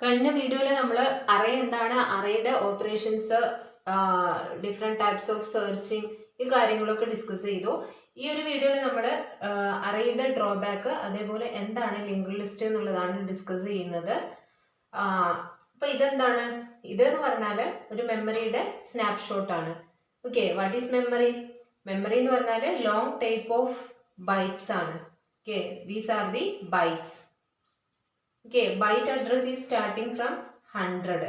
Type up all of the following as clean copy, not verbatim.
കഴിഞ്ഞ വീഡിയോയിൽ നമ്മൾ അറേ എന്താണ്, അറേയുടെ operations, different types of searching, ഈ കാര്യങ്ങളൊക്കെ ഡിസ്കസ് ചെയ്തു. ഈ ഒരു വീഡിയോയിൽ നമ്മൾ അറേയുടെ ഡ്രോബാക്ക്, അതേപോലെ എന്താണ് ലിങ്ക്ഡ് ലിസ്റ്റ് എന്നുള്ളതാണ് ഡിസ്കസ് ചെയ്യുന്നത്. അപ്പോൾ ഇതെന്താണ്, ഇതെന്ന് പറഞ്ഞാൽ ഒരു മെമ്മറിയുടെ സ്നാപ്ഷോട്ടാണ്. Okay, what is memory? Memory എന്ന് പറഞ്ഞാൽ ലോങ് ടൈപ്പ് ഓഫ് ബൈറ്റ്സ് ആണ്. Okay, these are the bytes. Okay, byte address is starting from 100.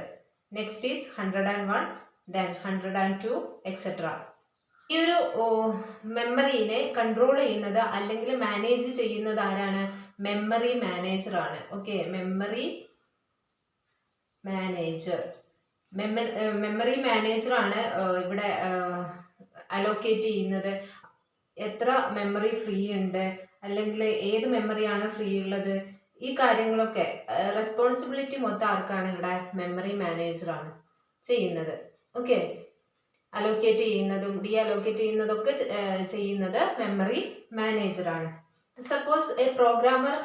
Next is 101, then 102, etc. ഈ ഒരു മെമ്മറിനെ കൺട്രോൾ ചെയ്യുന്നത് അല്ലെങ്കിൽ മാനേജ് ചെയ്യുന്നത് ആരാണ്? മെമ്മറി മാനേജർ ആണ്. Okay, memory manager. Memory manager ആണ് ഇവിടെ അലോക്കേറ്റ് ചെയ്യുന്നത്. എത്ര മെമ്മറി ഫ്രീ ഉണ്ട്, അല്ലെങ്കിൽ ഏത് മെമ്മറിയാണ് ഫ്രീ ഉള്ളത്, ഈ കാര്യങ്ങളൊക്കെ റെസ്പോൺസിബിലിറ്റി മൊത്തം ആർക്കാണ്? ഇവിടെ മെമ്മറി മാനേജറാണ് ചെയ്യുന്നത്. ഓക്കെ, അലോക്കേറ്റ് ചെയ്യുന്നതും ഡി അലോക്കേറ്റ് ചെയ്യുന്നതൊക്കെ ചെയ്യുന്നത് മെമ്മറി മാനേജറാണ്. Suppose a programmer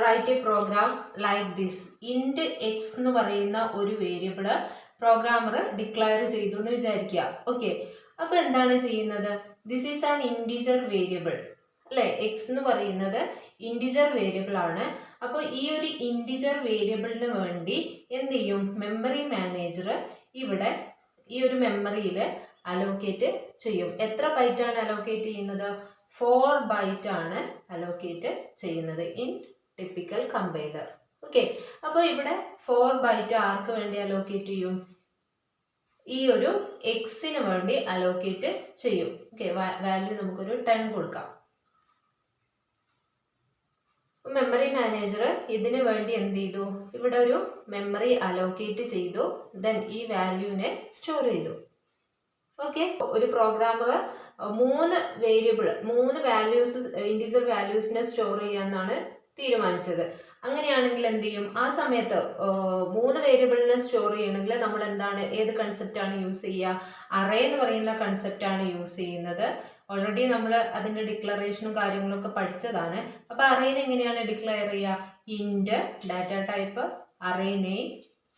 write a program like this. Int x എന്ന് പറയുന്ന ഒരു വേരിയബിള് പ്രോഗ്രാമർ ഡിക്ലെയർ ചെയ്തു എന്ന് വിചാരിക്കുക. ഓക്കെ, അപ്പൊ എന്താണ് ചെയ്യുന്നത്? This is an integer variable അല്ലെ? എക്സ് എന്ന് പറയുന്നത് ഇൻറ്റിജർ വേരിയബിൾ ആണ്. അപ്പോൾ ഈ ഒരു ഇൻറ്റിജർ വേരിയബിളിന് വേണ്ടി എന്ത് ചെയ്യും? മെമ്മറി മാനേജർ ഇവിടെ ഈ ഒരു മെമ്മറിയിൽ അലോക്കേറ്റ് ചെയ്യും. എത്ര ബൈറ്റ് ആണ് അലോക്കേറ്റ് ചെയ്യുന്നത്? 4 ബൈറ്റ് ആണ് അലോക്കേറ്റ് ചെയ്യുന്നത് ഇൻ ടിപ്പിക്കൽ കമ്പൈലർ. ഓക്കെ, അപ്പോൾ ഇവിടെ 4 ബൈറ്റ് ആർക്ക് വേണ്ടി അലോക്കേറ്റ് ചെയ്യും? ഈ ഒരു എക്സിന് വേണ്ടി അലോക്കേറ്റ് ചെയ്യും. ഓക്കെ, വാല്യൂ നമുക്കൊരു 10 കൊടുക്കാം. മെമ്മറി മാനേജർ ഇതിന് വേണ്ടി എന്ത് ചെയ്തു? ഇവിടെ ഒരു മെമ്മറി അലോക്കേറ്റ് ചെയ്തു, ദെൻ ഈ വാല്യൂവിനെ സ്റ്റോർ ചെയ്തു. ഓക്കെ, ഒരു പ്രോഗ്രാമർ 3 വേരിയബിൾ 3 വാല്യൂസ് ഇൻറ്റിജർ വാല്യൂസിനെ സ്റ്റോർ ചെയ്യാന്നാണ് തീരുമാനിച്ചത്. അങ്ങനെയാണെങ്കിൽ എന്ത് ചെയ്യും? ആ സമയത്ത് 3 വേരിയബിളിനെ സ്റ്റോർ ചെയ്യണമെങ്കിൽ നമ്മൾ എന്താണ്, ഏത് കൺസെപ്റ്റ് ആണ് യൂസ് ചെയ്യുക? അറേ എന്ന് പറയുന്ന കൺസെപ്റ്റ് ആണ് യൂസ് ചെയ്യുന്നത്. ഓൾറെഡി നമ്മൾ അതിൻ്റെ ഡിക്ലറേഷനും കാര്യങ്ങളൊക്കെ പഠിച്ചതാണ്. അപ്പോൾ അറേനെ എങ്ങനെയാണ് ഡിക്ലെയർ ചെയ്യുക? Int data type, array name,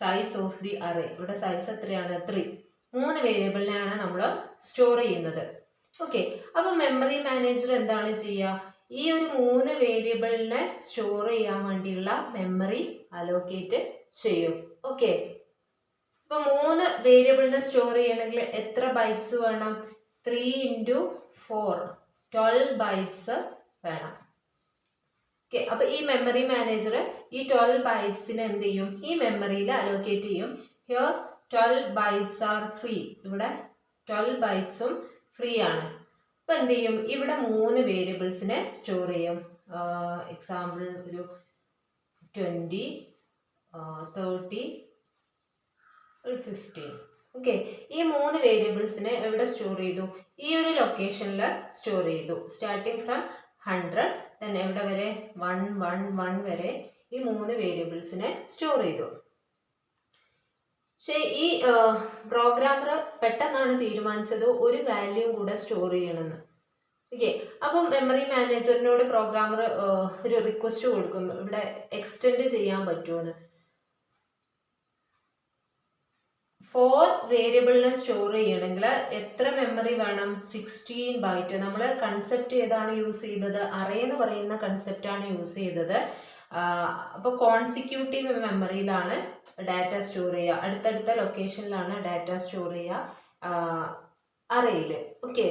size of the array. ഇവിടെ സൈസ് എത്രയാണ്? 3. 3 വേരിയബിളിനെയാണ് നമ്മൾ സ്റ്റോർ ചെയ്യുന്നത്. ഓക്കെ, അപ്പോൾ മെമ്മറി മാനേജർ എന്താണ് ചെയ്യുക? ഈ ഒരു 3 വേരിയബിളിനെ സ്റ്റോർ ചെയ്യാൻ വേണ്ടിയുള്ള മെമ്മറി അലോക്കേറ്റ് ചെയ്യും. ഓക്കെ, അപ്പോൾ 3 വേരിയബിളിനെ സ്റ്റോർ ചെയ്യണമെങ്കിൽ എത്ര ബൈറ്റ്സ് വേണം? 3 × 4 12 ബൈറ്റ്സ് വേണം. ഓക്കെ, അപ്പോൾ ഈ മെമ്മറി മാനേജർ ഈ 12 ബൈറ്റ്സിനെ എന്ത് ചെയ്യും? ഈ മെമ്മറിയിൽ അലോക്കേറ്റ് ചെയ്യും. Here 12 bytes are free. ഇവിടെ 12 ബൈറ്റ്സും ഫ്രീ ആണ്. അപ്പോൾ എന്ത് ചെയ്യും? ഇവിടെ 3 വേരിയബിൾസിനെ സ്റ്റോർ ചെയ്യും. എക്സാമ്പിൾ ഒരു 20, 30, 15. ഓക്കെ, ഈ 3 വേരിയബിൾസിനെ എവിടെ സ്റ്റോർ ചെയ്തു? ഈ ഒരു ലൊക്കേഷനിൽ സ്റ്റോർ ചെയ്തു. സ്റ്റാർട്ടിങ് ഫ്രം 100, then എവിടെ വരെ? 1, 1, 1 വരെ ഈ 3 വേരിയബിൾസിനെ സ്റ്റോർ ചെയ്തു. പക്ഷേ ഈ പ്രോഗ്രാമർ പെട്ടെന്നാണ് തീരുമാനിച്ചത് ഒരു വാല്യൂം കൂടെ സ്റ്റോർ ചെയ്യണമെന്ന്. ഓക്കെ, അപ്പം മെമ്മറി മാനേജറിനോട് പ്രോഗ്രാമർ ഒരു റിക്വസ്റ്റ് കൊടുക്കും, ഇവിടെ എക്സ്റ്റെൻഡ് ചെയ്യാൻ പറ്റുമോന്ന്. 4 വേരിയബിളിനെ സ്റ്റോർ ചെയ്യണമെങ്കിൽ എത്ര മെമ്മറി വേണം? 16 ബൈറ്റ്. നമ്മൾ കൺസെപ്റ്റ് ഏതാണ് യൂസ് ചെയ്തത്? അറേ എന്ന് പറയുന്ന കൺസെപ്റ്റാണ് യൂസ് ചെയ്തത്. അപ്പോൾ കോൺസിക്യൂട്ടീവ് മെമ്മറിയിലാണ് ഡാറ്റ സ്റ്റോർ ചെയ്യുക, അടുത്തടുത്ത ലൊക്കേഷനിലാണ് ഡാറ്റ സ്റ്റോർ ചെയ്യുക അറേയിൽ. ഓക്കെ,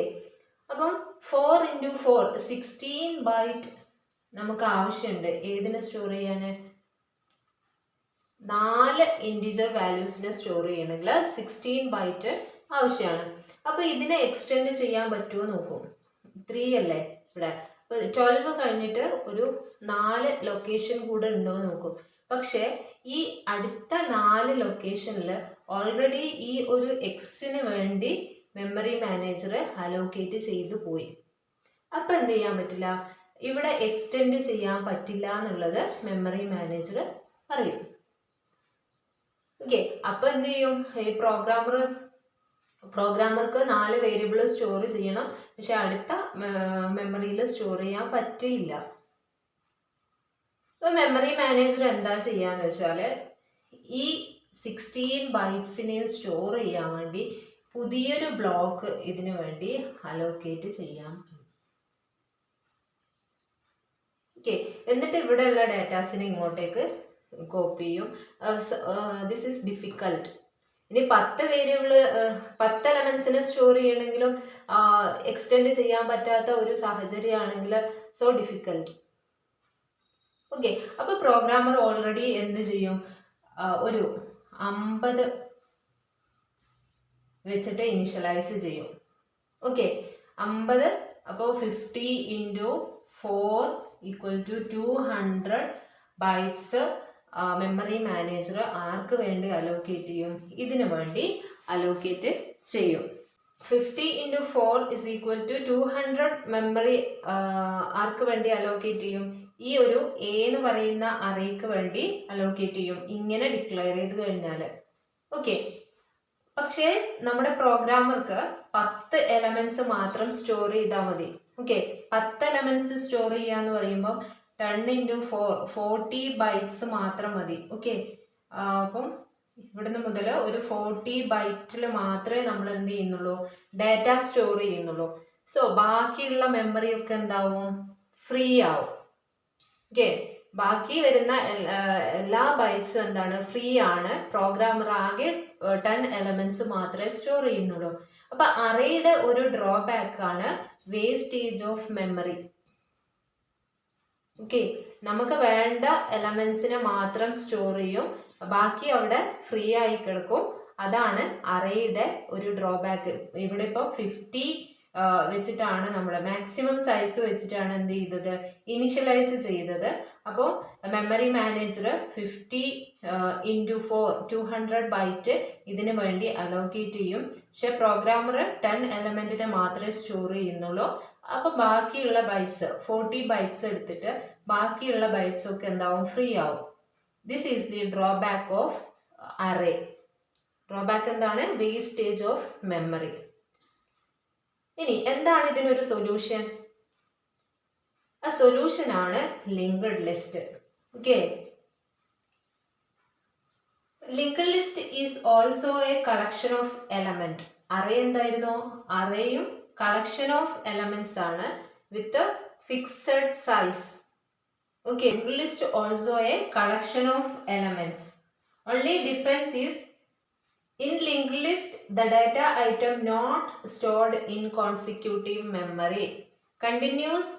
അപ്പം 4 × 4 16 ബൈറ്റ് നമുക്ക് ആവശ്യമുണ്ട്. ഏതിനെ സ്റ്റോർ ചെയ്യാൻ? 4 ഇൻറ്റിജർ വാല്യൂസിനെ സ്റ്റോർ ചെയ്യണമെങ്കിൽ 16 ബൈറ്റ് ആവശ്യമാണ്. അപ്പോൾ ഇതിനെ എക്സ്റ്റെൻഡ് ചെയ്യാൻ പറ്റുമോ നോക്കും. 3 അല്ലേ ഇവിടെ? അപ്പോൾ 12 കഴിഞ്ഞിട്ട് ഒരു 4 ലൊക്കേഷൻ കൂടെ ഉണ്ടോ നോക്കും. പക്ഷേ ഈ അടുത്ത 4 ലൊക്കേഷനിൽ ഓൾറെഡി ഈ ഒരു എക്സിന് വേണ്ടി മെമ്മറി മാനേജർ അലോക്കേറ്റ് ചെയ്തു പോയി. അപ്പം എന്ത് ചെയ്യാൻ പറ്റില്ല? ഇവിടെ എക്സ്റ്റെൻഡ് ചെയ്യാൻ പറ്റില്ല എന്നുള്ളത് മെമ്മറി മാനേജർ പറയും. ഓക്കെ, അപ്പോൾ എന്ത് ചെയ്യും? ഈ പ്രോഗ്രാമർക്ക് 4 വേരിയബിൾ സ്റ്റോർ ചെയ്യണം, പക്ഷെ അടുത്ത മെമ്മറിയിൽ സ്റ്റോർ ചെയ്യാൻ പറ്റില്ല. അപ്പോൾ മെമ്മറി മാനേജർ എന്താ ചെയ്യാന്ന് വെച്ചാൽ ഈ 16 ബൈറ്റ്സിനെയും സ്റ്റോർ ചെയ്യാൻ വേണ്ടി പുതിയൊരു ബ്ലോക്ക് ഇതിനു വേണ്ടി അലോക്കേറ്റ് ചെയ്യാം. ഓക്കെ, എന്നിട്ട് ഇവിടെയുള്ള ഡാറ്റാസിനെ ഇങ്ങോട്ടേക്ക് കോപ്പി ചെയ്യും. This is difficult. ഇനി 10 വേരിയബിള് 10 എലമെന്റ്സിനെ സ്റ്റോർ ചെയ്യണമെങ്കിലും എക്സ്റ്റെൻഡ് ചെയ്യാൻ പറ്റാത്ത ഒരു സാഹചര്യമാണെങ്കിൽ സോ ഡിഫിക്കൽട്ട്. ഓക്കെ, അപ്പൊ പ്രോഗ്രാമർ ഓൾറെഡി എന്ത് ചെയ്യും, ഒരു 50 വെച്ചിട്ട് ഇനിഷ്യലൈസ് ചെയ്യും. ഓക്കെ, 50. അപ്പോൾ 50 × 4 = 200 ബൈറ്റ്സ് മെമ്മറി മാനേജർ ആർക്ക് വേണ്ടി അലോക്കേറ്റ് ചെയ്യും, ഇതിനു വേണ്ടി അലോക്കേറ്റ് ചെയ്യും. 50 × 4 = 200 മെമ്മറി ആർക്ക് വേണ്ടി അലോക്കേറ്റ് ചെയ്യും, ഈ ഒരു എ എന്ന് പറയുന്ന അറേക്ക് വേണ്ടി അലോക്കേറ്റ് ചെയ്യും. ഇങ്ങനെ ഡിക്ലെയർ ചെയ്ത് കഴിഞ്ഞാൽ ഓക്കെ. പക്ഷേ നമ്മുടെ പ്രോഗ്രാമർക്ക് 10 എലമെന്റ്സ് മാത്രം സ്റ്റോർ ചെയ്താൽ മതി. ഓക്കെ, 10 എലമെന്റ്സ് സ്റ്റോർ ചെയ്യാന്ന് പറയുമ്പോൾ 10 × 4 40 ബൈറ്റ്സ് മാത്രം മതി. ഓക്കെ, അപ്പം ഇവിടുന്ന് മുതൽ ഒരു 40 ബൈറ്റിൽ മാത്രമേ നമ്മൾ എന്ത് ചെയ്യുന്നുള്ളൂ, ഡാറ്റ സ്റ്റോർ ചെയ്യുന്നുള്ളൂ. സോ ബാക്കിയുള്ള മെമ്മറി ഒക്കെ എന്താവും, ഫ്രീ ആവും. ഓക്കെ, ബാക്കി വരുന്ന എല്ലാ ബൈറ്റ്സും എന്താണ്, ഫ്രീ ആണ്. പ്രോഗ്രാമർ ആകെ 10 എലമെന്റ്സ് മാത്രമേ സ്റ്റോർ ചെയ്യുന്നുള്ളൂ. അപ്പൊ അറേയുടെ ഒരു ഡ്രോബാക്ക് ആണ് വേസ്റ്റേജ് ഓഫ് മെമ്മറി. ഓക്കെ, നമുക്ക് വേണ്ട എലമെന്റ്സിനെ മാത്രം സ്റ്റോർ ചെയ്യും, ബാക്കി അവിടെ ഫ്രീ ആയി കിടക്കും. അതാണ് അറേയുടെ ഒരു ഡ്രോബാക്ക്. ഇവിടെ ഇപ്പോൾ 50 വെച്ചിട്ടാണ് നമ്മൾ മാക്സിമം സൈസ് വെച്ചിട്ടാണ് എന്ത് ചെയ്തത്, ഇനിഷ്യലൈസ് ചെയ്തത്. അപ്പോൾ മെമ്മറി മാനേജർ 50 × 4 200 ബൈറ്റ് ഇതിനു വേണ്ടി അലോക്കേറ്റ് ചെയ്യും. പക്ഷെ പ്രോഗ്രാമർ 10 എലമെന്റിനെ മാത്രമേ സ്റ്റോർ ചെയ്യുന്നുള്ളൂ. അപ്പൊ ബാക്കിയുള്ള ബൈറ്റ്സ് 40 ബൈറ്റ്സ് എടുത്തിട്ട് ബാക്കിയുള്ള ബൈറ്റ്സ് ഒക്കെ എന്താവും, ഫ്രീ ആവും. This is the drawback of array. Drawback എന്താണ്, വേസ്റ്റേജ് ഓഫ് മെമ്മറി. ഇനി എന്താണ് ഇതിനൊരു സൊല്യൂഷൻ? ആ സൊല്യൂഷൻ ആണ് linked list. Okay, linked list is also a collection of element. Array എന്തായിരുന്നു, അറേയും കളക്ഷൻ ഓഫ് എലമെന്റ്സ് ആണ് with fixed size. Okay, linked list also a collection of elements. Only difference is in linked list the data item not stored in consecutive memory. Continuous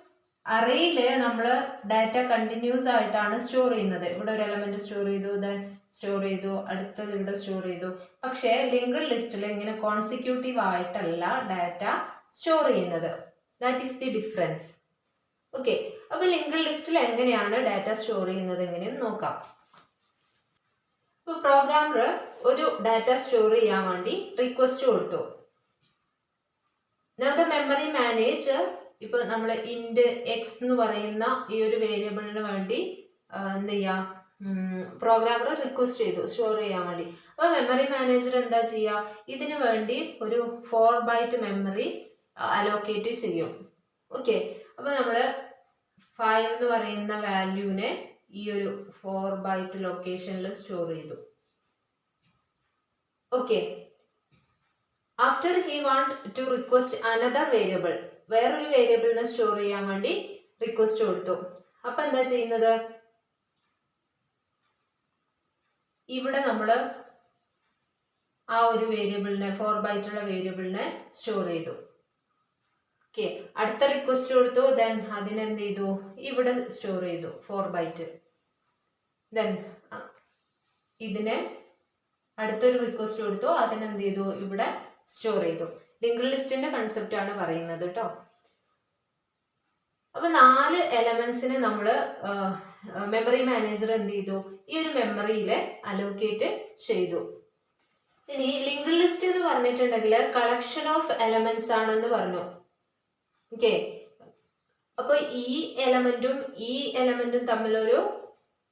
അറേയില് നമ്മൾ data continuous ആയിട്ടാണ് store ചെയ്യുന്നത്. ഇവിടെ ഒരു element store ചെയ്തു, then store ചെയ്തു, അടുത്തത് ഇവിടെ സ്റ്റോർ ചെയ്തു. പക്ഷേ ലിങ്ക്ഡ് ലിസ്റ്റിൽ ഇങ്ങനെ കോൺസിക്യൂട്ടീവ് ആയിട്ടല്ല ഡാറ്റ സ്റ്റോർ ചെയ്യുന്നത്. That is the difference. Okay, അപ്പൊ ലിങ്ക്ഡ് ലിസ്റ്റിൽ എങ്ങനെയാണ് ഡാറ്റ സ്റ്റോർ ചെയ്യുന്നത് എങ്ങനെയെന്ന് നോക്കാം. ഇപ്പൊ പ്രോഗ്രാമർ ഒരു ഡാറ്റ സ്റ്റോർ ചെയ്യാൻ വേണ്ടി റിക്വസ്റ്റ് കൊടുത്തു. Now the memory manager, ഇപ്പൊ നമ്മൾ ഇന്റ് എക്സ് എന്ന് പറയുന്ന ഈ ഒരു വേരിയബിളിന് വേണ്ടി എന്ത് ചെയ്യാ, പ്രോഗ്രാമർ റിക്വസ്റ്റ് ചെയ്തു സ്റ്റോർ ചെയ്യാൻ വേണ്ടി. അപ്പൊ മെമ്മറി മാനേജർ എന്താ ചെയ്യുക, ഇതിനു വേണ്ടി ഒരു 4 ബൈറ്റ് മെമ്മറി അലോക്കേറ്റ് ചെയ്യും. ഓക്കെ, അപ്പൊ നമ്മള് 5 എന്ന് പറയുന്ന വാല്യൂവിനെ ഈ ഒരു 4 ബൈറ്റ് ലൊക്കേഷനിൽ സ്റ്റോർ ചെയ്തു. Okay, after he want to request another variable, വേറൊരു വേരിയബിളിനെ സ്റ്റോർ ചെയ്യാൻ വേണ്ടി റിക്വസ്റ്റ് കൊടുത്തു. അപ്പൊ എന്താ ചെയ്യുന്നത്, ഇവിടെ നമ്മൾ ആ ഒരു വേരിയബിളിനെ 4 ബൈറ്റുള്ള വേരിയബിളിനെ സ്റ്റോർ ചെയ്തു. ഓക്കെ, അടുത്ത റിക്വസ്റ്റ് കൊടുത്തു, ദെൻ അതിനെന്ത് ചെയ്തു, ഇവിടെ സ്റ്റോർ ചെയ്തു 4 ബൈറ്റ്. ദെൻ ഇതിനെ അടുത്തൊരു റിക്വസ്റ്റ് കൊടുത്തു, അതിനെന്ത് ചെയ്തു, ഇവിടെ സ്റ്റോർ ചെയ്തു. ലിങ്ക്ഡ് ലിസ്റ്റിന്റെ കൺസെപ്റ്റ് ആണ് പറയുന്നത് കേട്ടോ. അപ്പൊ 4 എലമെന്റ്സിനെ നമ്മൾ മെമ്മറി മാനേജർ എന്ത് ചെയ്തു, ഈ ഒരു മെമ്മറിയിൽ അലോക്കേറ്റ് ചെയ്തു. ഇനി ലിങ്ക്ഡ് ലിസ്റ്റ് എന്ന് പറഞ്ഞിട്ടുണ്ടെങ്കിൽ കളക്ഷൻ ഓഫ് എലമെന്റ്സ് ആണെന്ന് പറഞ്ഞു. ഓക്കെ, അപ്പൊ ഈ എലമെന്റും തമ്മിലൊരു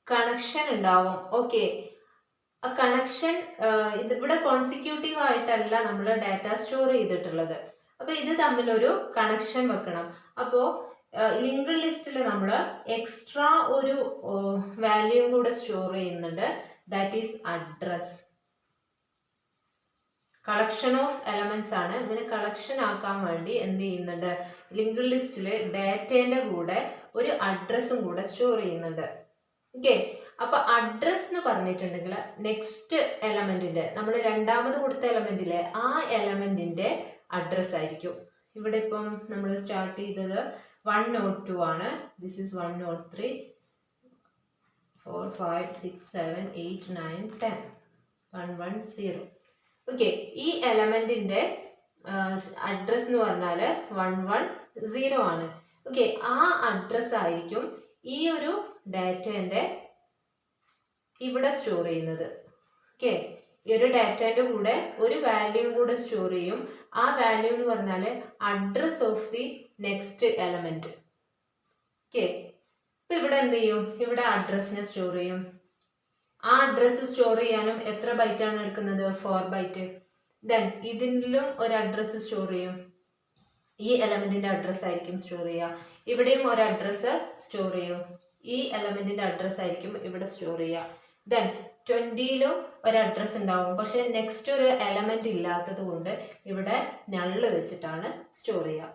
കണക്ഷൻ ഉണ്ടാവും. ഓക്കെ, ആ കണക്ഷൻ ഇവിടെ കോൺസിക്യൂട്ടീവ് ആയിട്ടല്ല നമ്മൾ ഡാറ്റ സ്റ്റോർ ചെയ്തിട്ടുള്ളത്. അപ്പൊ ഇത് തമ്മിലൊരു കണക്ഷൻ വെക്കണം. അപ്പോൾ ലിങ്ക്ഡ് ലിസ്റ്റിൽ നമ്മൾ എക്സ്ട്രാ ഒരു വാല്യൂ കൂടെ സ്റ്റോർ ചെയ്യുന്നുണ്ട്. That is address. Collection of elements ആണ്. ഇതിനെ കളക്ഷൻ ആക്കാൻ വേണ്ടി എന്ത് ചെയ്യുന്നുണ്ട്, ലിങ്ക്ഡ് ലിസ്റ്റിൽ ഡാറ്റേന്റെ കൂടെ ഒരു അഡ്രസ്സും കൂടെ സ്റ്റോർ ചെയ്യുന്നുണ്ട്. ഓക്കെ, അപ്പൊ അഡ്രസ് എന്ന് പറഞ്ഞിട്ടുണ്ടെങ്കിൽ നെക്സ്റ്റ് എലമെന്റിന്റെ, നമ്മൾ രണ്ടാമത് കൊടുത്ത എലമെന്റിലെ ആ എലമെന്റിന്റെ അഡ്രസ് ആയിരിക്കും. ഇവിടെ ഇപ്പം നമ്മൾ സ്റ്റാർട്ട് ചെയ്തത് 102 ആണ്. This is 103, 4, 5, 6, 7, 8, 9, 10, 110. ഓക്കെ, ഈ എലമെന്റിന്റെ അഡ്രസ് എന്ന് പറഞ്ഞാൽ 110 ആണ്. ഓക്കെ, ആ അഡ്രസ് ആയിരിക്കും ഈ ഒരു ഡാറ്റേന്റെ ഇവിടെ സ്റ്റോർ ചെയ്യുന്നത്. ഓക്കെ, ഈ ഒരു ഡാറ്റേന്റെ കൂടെ ഒരു വാല്യൂ കൂടെ സ്റ്റോർ ചെയ്യും. ആ വാല്യൂ എന്ന് പറഞ്ഞാൽ address of the next element. Okay, ഇപ്പൊ ഇവിടെ എന്ത് ചെയ്യും, ഇവിടെ അഡ്രസ്സിനെ സ്റ്റോർ ചെയ്യും. ആ അഡ്രസ്സ് സ്റ്റോർ ചെയ്യാനും എത്ര ബൈറ്റ് ആണ് എടുക്കുന്നത്, 4 ബൈറ്റ്. ദെൻ ഇതിലും ഒരു അഡ്രസ്സ് സ്റ്റോർ ചെയ്യും. ഈ എലമെന്റിന്റെ അഡ്രസ് ആയിരിക്കും സ്റ്റോർ ചെയ്യുക. ഇവിടെയും ഒരു അഡ്രസ്സ് സ്റ്റോർ ചെയ്യും. ഈ എലമെന്റിന്റെ അഡ്രസ് ആയിരിക്കും ഇവിടെ സ്റ്റോർ ചെയ്യുക. ദെൻ 20ലും ഒരു അഡ്രസ് ഉണ്ടാവും. പക്ഷെ നെക്സ്റ്റ് ഒരു എലമെന്റ് ഇല്ലാത്തത് കൊണ്ട് ഇവിടെ നള്ള് വെച്ചിട്ടാണ് സ്റ്റോർ ചെയ്യുക.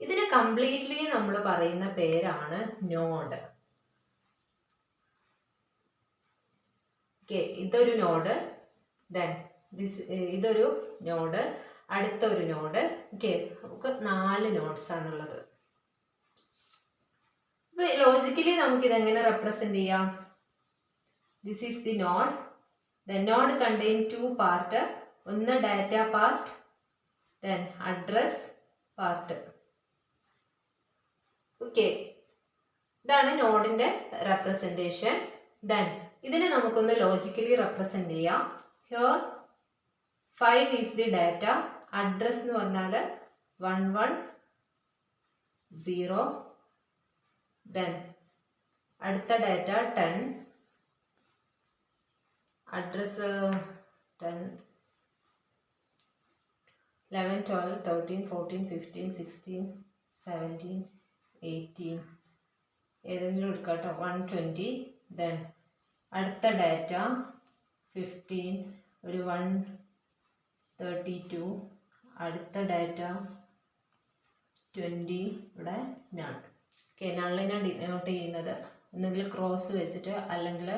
ഇതിന് കംപ്ലീറ്റ്ലി നമ്മൾ പറയുന്ന പേരാണ് നോഡ്. ഓക്കെ, ഇതൊരു നോഡ്, ദെൻ ഇതൊരു നോഡ്, അടുത്ത ഒരു നോഡ്. ഓക്കെ, നമുക്ക് 4 നോഡ്സ് ആണുള്ളത്. അപ്പൊ ലോജിക്കലി നമുക്ക് ഇതെങ്ങനെ റെപ്രസെന്റ് ചെയ്യാം? This is the node. The node contain 2 part. ഒന്ന് data part, then address part. Okay, ഇതാണ് നോഡിന്റെ റെപ്രസെന്റേഷൻ. ദെൻ ഇതിനെ നമുക്കൊന്ന് ലോജിക്കലി റെപ്രസെന്റ് ചെയ്യാം. Here 5 is the data. Address എന്ന് പറഞ്ഞാൽ 110. ദെൻ അടുത്ത ഡാറ്റ 10, അഡ്രസ് 10, 11, 12, 13, 14, 15, 16, 17, 18, ഏതെങ്കിലും എടുക്കാട്ടോ, 120. ദെൻ അടുത്ത ഡാറ്റ 15, ഒരു 132. അടുത്ത ഡാറ്റ 20. ഇവിടെ നൾ. ഓക്കെ, നള്ളിനെ ഡിനോട്ട് ചെയ്യുന്നത് ഒന്നുകിൽ ക്രോസ് വെച്ചിട്ട് അല്ലെങ്കിൽ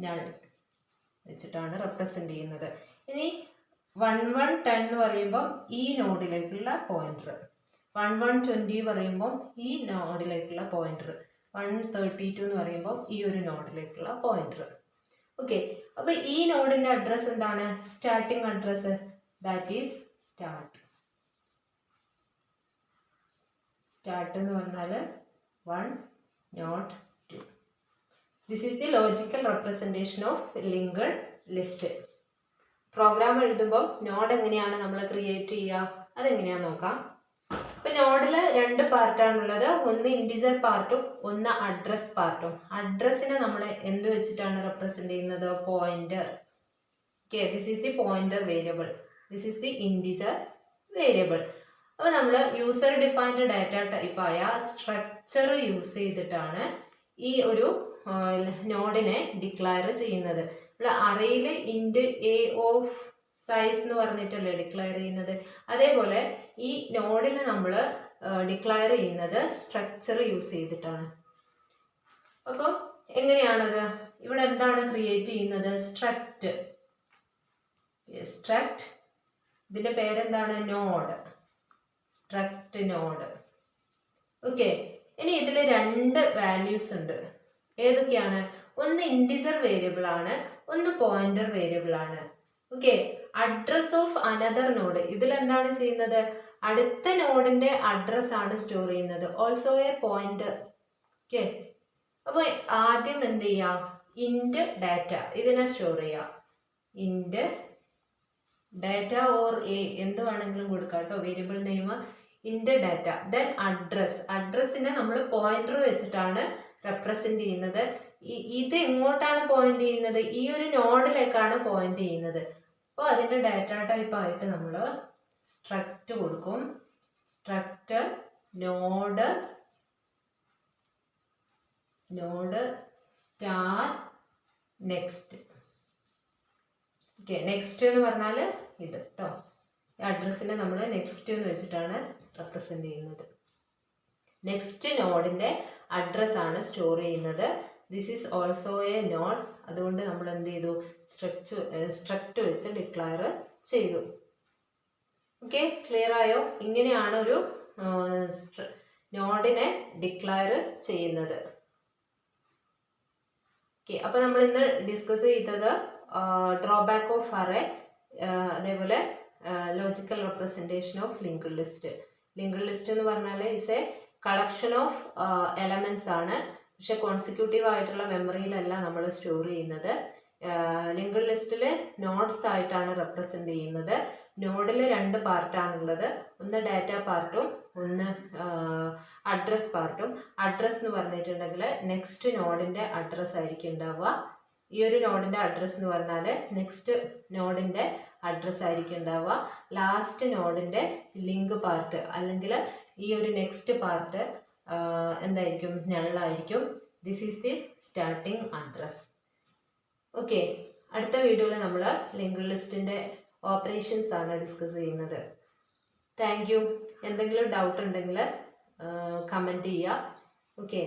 നൾ വെച്ചിട്ടാണ് റെപ്രസെന്റ് ചെയ്യുന്നത്. ഇനി 1110 എന്ന് പറയുമ്പോൾ ഈ നോഡിലേക്കുള്ള പോയിന്റർ, 1120 പറയുമ്പോൾ ഈ നോഡിലേക്കുള്ള പോയിന്റർ, 132 എന്ന് പറയുമ്പോൾ ഈ ഒരു നോഡിലേക്കുള്ള പോയിന്റർ. ഓക്കെ, അപ്പൊ ഈ നോഡിന്റെ അഡ്രസ് എന്താണ്? Starting address, that is start. Start എന്ന് പറഞ്ഞാൽ 102. This is the logical representation of linked list. Program എഴുതുമ്പോൾ നോഡ് എങ്ങനെയാണ് നമ്മൾ ക്രിയേറ്റ് ചെയ്യുക, അതെങ്ങനെയാന്ന് നോക്കാം. ഇപ്പൊ നോഡില് 2 പാർട്ടാണുള്ളത്. ഒന്ന് ഇൻഡിജർ പാർട്ടും ഒന്ന് അഡ്രസ് പാർട്ടും. അഡ്രസ്സിനെ നമ്മൾ എന്ത് വെച്ചിട്ടാണ് റെപ്രസെന്റ് ചെയ്യുന്നത്? Pointer. Okay, this is the pointer variable, this is the integer variable. അപ്പോൾ നമ്മൾ യൂസർ ഡിഫൈൻഡ് ഡാറ്റ ടൈപ്പ് ആയ സ്ട്രക്ചർ യൂസ് ചെയ്തിട്ടാണ് ഈ ഒരു നോഡിനെ ഡിക്ലെയർ ചെയ്യുന്നത്. ഇവിടെ അറേയിൽ ഇൻഡ് എ ഓഫ് സൈസ് എന്ന് പറഞ്ഞിട്ടല്ലേ ഡിക്ലെയർ ചെയ്യുന്നത്. അതേപോലെ ഈ നോഡിനെ നമ്മൾ ഡിക്ലെയർ ചെയ്യുന്നത് സ്ട്രക്ചർ യൂസ് ചെയ്തിട്ടാണ്. അപ്പോൾ എങ്ങനെയാണത്? ഇവിടെ എന്താണ് ക്രിയേറ്റ് ചെയ്യുന്നത്? സ്ട്രക്റ്റ്. സ്ട്രക്റ്റ്, ഇതിന്റെ പേരെന്താണ്? നോഡ്. Struct node. ഓക്കെ, ഇനി ഇതിൽ 2 വാല്യൂസ് ഉണ്ട്. ഏതൊക്കെയാണ്? ഒന്ന് ഇൻഡിജർ വേരിയബിൾ ആണ്, ഒന്ന് പോയിന്റർ വേരിയബിൾ ആണ്. Okay, address of another node, ഇതിൽ എന്താണ് ചെയ്യുന്നത്? അടുത്ത നോഡിന്റെ അഡ്രസ് ആണ് സ്റ്റോർ ചെയ്യുന്നത്. Also A pointer. ഓക്കെ, അപ്പോൾ ആദ്യം എന്ത് ചെയ്യാം? ഇൻഡ് ഡാറ്റ, ഇതിനെ സ്റ്റോർ ചെയ്യാം. ഇൻഡ് ഡാറ്റ ഓർ എ എന്ത് വേണമെങ്കിലും കൊടുക്കാം കേട്ടോ, വേരിയബിൾ നെയിം. ഇൻഡ് ഡാറ്റ, ദെൻ അഡ്രസ്. അഡ്രസ്സിനെ നമ്മൾ പോയിന്റർ വെച്ചിട്ടാണ് റെപ്രസെന്റ് ചെയ്യുന്നത്. ഇത് എങ്ങോട്ടാണ് പോയിന്റ് ചെയ്യുന്നത്? ഈ ഒരു നോഡിലേക്കാണ് പോയിന്റ് ചെയ്യുന്നത്. അപ്പോൾ അതിന്റെ ഡാറ്റ ടൈപ്പ് ആയിട്ട് നമ്മൾ സ്ട്രക്റ്റ് കൊടുക്കും. Struct node star next. Okay, next എന്ന് പറഞ്ഞാൽ ഇത് കേട്ടോ. അഡ്രസ്സിനെ നമ്മൾ നെക്സ്റ്റ് എന്ന് വെച്ചിട്ടാണ് റെപ്രസെൻ്റ് ചെയ്യുന്നത്. നെക്സ്റ്റ് നോഡിൻ്റെ അഡ്രസ്സാണ് സ്റ്റോർ ചെയ്യുന്നത്. This is also A node. അതുകൊണ്ട് നമ്മൾ എന്ത് ചെയ്തു, സ്ട്രക്റ്റ് വെച്ച് ഡിക്ലെയർ ചെയ്തു. ഓക്കെ, ക്ലിയർ ആയോ? ഇങ്ങനെയാണ് ഒരു നോഡിനെ ഡിക്ലെയർ ചെയ്യുന്നത്. ഓക്കെ, അപ്പോൾ നമ്മൾ ഇന്ന് ഡിസ്കസ് ചെയ്തത് ഡ്രോബാക്ക് ഓഫ് അറേ, അതേപോലെ logical representation of linked list. Linked list എന്ന് പറഞ്ഞാൽ is A collection of elements ആണ്. പക്ഷെ കോൺസിക്യൂട്ടീവ് ആയിട്ടുള്ള മെമ്മറിയിലല്ല നമ്മൾ സ്റ്റോർ ചെയ്യുന്നത്. ലിങ്ക്ഡ് ലിസ്റ്റിൽ നോഡ്സ് ആയിട്ടാണ് റെപ്രസെൻ്റ് ചെയ്യുന്നത്. നോഡിൽ 2 പാർട്ടാണുള്ളത്. ഒന്ന് ഡാറ്റ പാർട്ടും ഒന്ന് അഡ്രസ് പാർട്ടും. അഡ്രസ് എന്ന് പറഞ്ഞിട്ടുണ്ടെങ്കിൽ നെക്സ്റ്റ് നോഡിൻ്റെ അഡ്രസ്സ് ആയിരിക്കും ഉണ്ടാവുക. ഈ ഒരു നോഡിൻ്റെ അഡ്രസ്സ് എന്ന് പറഞ്ഞാൽ നെക്സ്റ്റ് നോഡിൻ്റെ അഡ്രസ്സ് ആയിരിക്കും ഉണ്ടാവുക. ലാസ്റ്റ് നോഡിൻ്റെ ലിങ്ക് പാർട്ട് അല്ലെങ്കിൽ ഈ ഒരു നെക്സ്റ്റ് പാർട്ട് എന്തായിരിക്കും, നള്ളായിരിക്കും. This is the starting address. Okay, അടുത്ത വീഡിയോയിൽ നമ്മൾ ലിങ്ക്ഡ് ലിസ്റ്റിൻ്റെ ഓപ്പറേഷൻസ് ആണ് ഡിസ്കസ് ചെയ്യുന്നത്. Thank you. എന്തെങ്കിലും ഡൗട്ട് ഉണ്ടെങ്കിൽ കമൻറ്റ് ചെയ്യുക. ഓക്കെ.